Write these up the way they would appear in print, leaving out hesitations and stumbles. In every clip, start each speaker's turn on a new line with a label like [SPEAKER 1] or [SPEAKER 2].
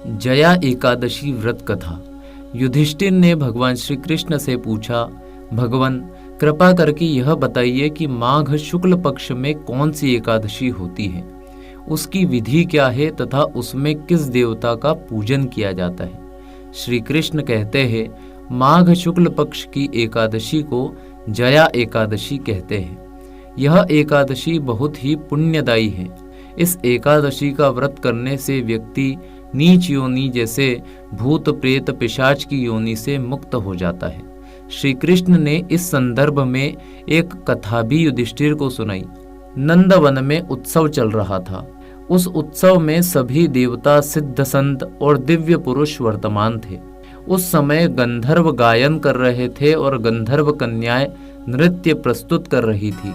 [SPEAKER 1] जया एकादशी व्रत कथा। युधिष्ठिर ने भगवान श्री कृष्ण से पूछा, भगवान कृपा करके यह बताइए कि माघ शुक्ल पक्ष में कौन सी एकादशी होती है, उसकी विधि क्या है तथा उसमें किस देवता का पूजन किया जाता है। श्री कृष्ण कहते हैं, माघ शुक्ल पक्ष की एकादशी को जया एकादशी कहते हैं। यह एकादशी बहुत ही पुण्यदायी है। इस एकादशी का व्रत करने से व्यक्ति नीच योनि जैसे भूत प्रेत पिशाच की योनि से मुक्त हो जाता है। श्री कृष्ण ने इस संदर्भ में एक कथा भी युधिष्ठिर को सुनाई। नंदवन में उत्सव चल रहा था। उस उत्सव में सभी देवता, सिद्ध संत और दिव्य पुरुष वर्तमान थे। उस समय गंधर्व गायन कर रहे थे और गंधर्व कन्याएं नृत्य प्रस्तुत कर रही थी।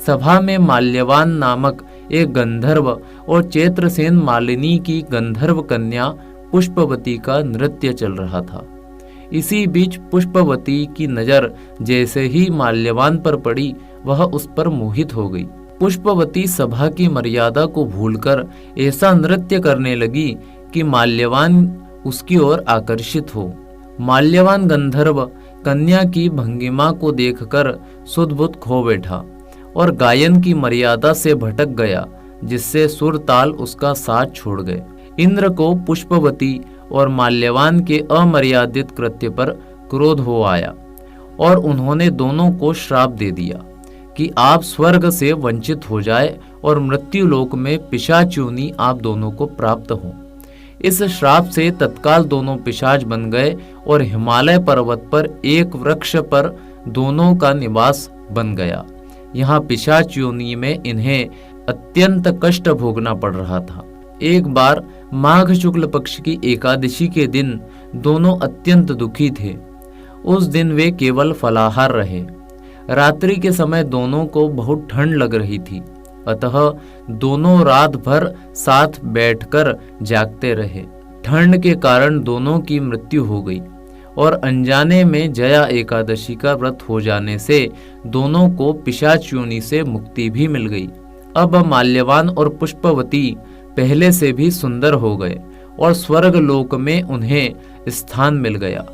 [SPEAKER 1] सभा में माल्यवान नामक एक गंधर्व और चैत्रसेन मालिनी की गंधर्व कन्या पुष्पवती का नृत्य चल रहा था। इसी बीच पुष्पवती की नजर जैसे ही माल्यवान पर पड़ी, वह उस पर मोहित हो गई। पुष्पवती सभा की मर्यादा को भूलकर ऐसा नृत्य करने लगी कि माल्यवान उसकी ओर आकर्षित हो। माल्यवान गंधर्व कन्या की भंगिमा को देखकर सुध-बुध खो बैठा और गायन की मर्यादा से भटक गया, जिससे सुर ताल उसका साथ छोड़ गए। इंद्र को पुष्पवती और माल्यवान के अमर्यादित कृत्य पर क्रोध हो आया और उन्होंने दोनों को श्राप दे दिया कि आप स्वर्ग से वंचित हो जाए और मृत्यु लोक में पिशाच योनि आप दोनों को प्राप्त हो। इस श्राप से तत्काल दोनों पिशाच बन गए और हिमालय पर्वत पर एक वृक्ष पर दोनों का निवास बन गया। यहाँ पिशाच योनि में इन्हें अत्यंत कष्ट भोगना पड़ रहा था। एक बार माघ शुक्ल पक्ष की एकादशी के दिन दोनों अत्यंत दुखी थे। उस दिन वे केवल फलाहार रहे। रात्रि के समय दोनों को बहुत ठंड लग रही थी, अतः दोनों रात भर साथ बैठकर जागते रहे। ठंड के कारण दोनों की मृत्यु हो गई और अनजाने में जया एकादशी का व्रत हो जाने से दोनों को पिशाच योनि से मुक्ति भी मिल गई। अब माल्यवान और पुष्पवती पहले से भी सुंदर हो गए और स्वर्ग लोक में उन्हें स्थान मिल गया।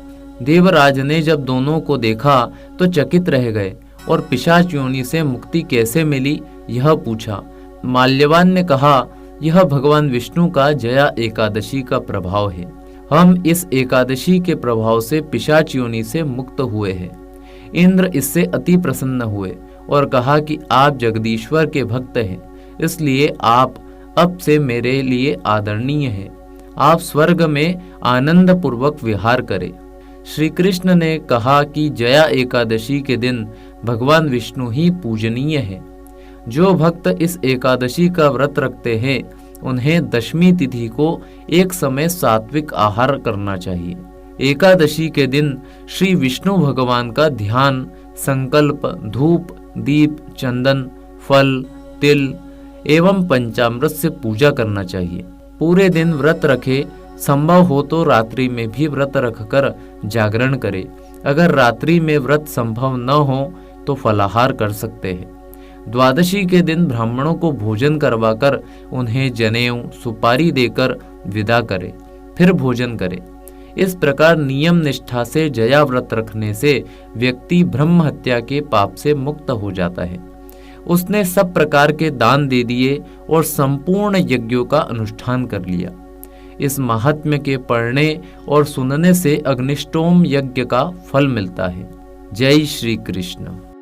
[SPEAKER 1] देवराज ने जब दोनों को देखा तो चकित रह गए और पिशाच योनि से मुक्ति कैसे मिली यह पूछा। माल्यवान ने कहा, यह भगवान विष्णु का जया एकादशी का प्रभाव है। हम इस एकादशी के प्रभाव से पिशाच योनि से मुक्त हुए हैं। इंद्र इससे अति प्रसन्न हुए और कहा कि आप जगदीश्वर के भक्त हैं, इसलिए आप अब से मेरे लिए आदरणीय हैं। आप स्वर्ग में आनंद पूर्वक विहार करें। श्री कृष्ण ने कहा कि जया एकादशी के दिन भगवान विष्णु ही पूजनीय है। जो भक्त इस एकादशी का व्रत रखते हैं उन्हें दशमी तिथि को एक समय सात्विक आहार करना चाहिए। एकादशी के दिन श्री विष्णु भगवान का ध्यान, संकल्प, धूप, दीप, चंदन, फल, तिल एवं पंचामृत से पूजा करना चाहिए। पूरे दिन व्रत रखे, संभव हो तो रात्रि में भी व्रत रखकर जागरण करे। अगर रात्रि में व्रत संभव न हो तो फलाहार कर सकते हैं। द्वादशी के दिन ब्राह्मणों को भोजन करवाकर उन्हें जनेऊ, सुपारी देकर विदा करे, फिर भोजन करे। इस प्रकार नियम निष्ठा से जया व्रत रखने से व्यक्ति ब्रह्म हत्या के पाप से मुक्त हो जाता है। उसने सब प्रकार के दान दे दिए और संपूर्ण यज्ञों का अनुष्ठान कर लिया। इस महात्म्य के पढ़ने और सुनने से अग्निष्टोम यज्ञ का फल मिलता है। जय श्री कृष्ण।